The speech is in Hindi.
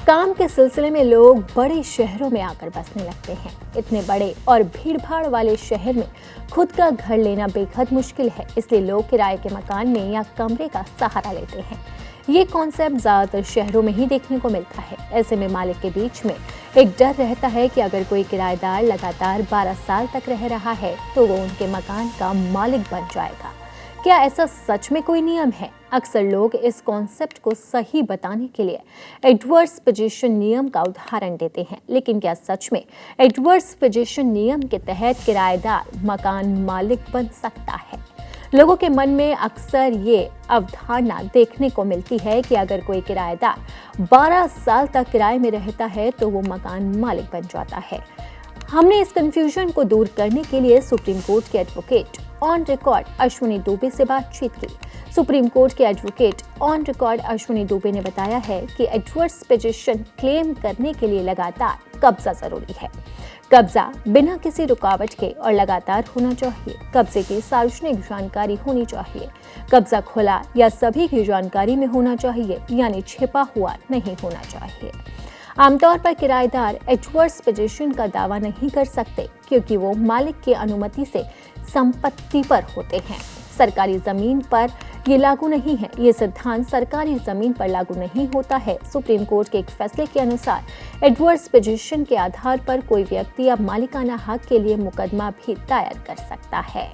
काम के सिलसिले में लोग बड़े शहरों में आकर बसने लगते हैं। इतने बड़े और भीड़भाड़ वाले शहर में खुद का घर लेना बेहद मुश्किल है, इसलिए लोग किराए के मकान में या कमरे का सहारा लेते हैं। ये कॉन्सेप्ट ज्यादातर शहरों में ही देखने को मिलता है। ऐसे में मालिक के बीच में एक डर रहता है कि अगर कोई किराएदार लगातार 12 साल तक रह रहा है तो वो उनके मकान का मालिक बन जाएगा। क्या ऐसा सच में कोई नियम है? अक्सर लोग इस कॉन्सेप्ट को सही बताने के लिए एडवर्स पोजीशन नियम का उदाहरण देते हैं, लेकिन क्या सच में एडवर्स पोजीशन नियम के तहत किराएदार मकान मालिक बन सकता है? लोगों के मन में अक्सर ये अवधारणा देखने को मिलती है कि अगर कोई किराएदार 12 साल तक किराए में रहता है तो वो मकान मालिक बन जाता है। हमने इस कंफ्यूजन को दूर करने के लिए सुप्रीम कोर्ट के advocate on record Ashwini Dubey से बातचीत की। सुप्रीम कोर्ट के advocate on record Ashwini Dubey ने बताया है कि एडवर्स पोजीशन क्लेम करने के लिए लगातार कब्जा जरूरी है। कब्जा बिना किसी रुकावट के और लगातार होना चाहिए। कब्जे की सार्वजनिक जानकारी होनी चाहिए। कब्जा खुला या सभी की जानकारी में होना चाहिए, यानी छिपा हुआ नहीं होना चाहिए। आमतौर पर किराएदार एडवर्स पोजीशन का दावा नहीं कर सकते क्योंकि वो मालिक की अनुमति से संपत्ति पर होते हैं। सरकारी जमीन पर ये लागू नहीं है। ये सिद्धांत सरकारी जमीन पर लागू नहीं होता है। सुप्रीम कोर्ट के एक फैसले के अनुसार एडवर्स पोजीशन के आधार पर कोई व्यक्ति अब मालिकाना हक के लिए मुकदमा भी दायर कर सकता है।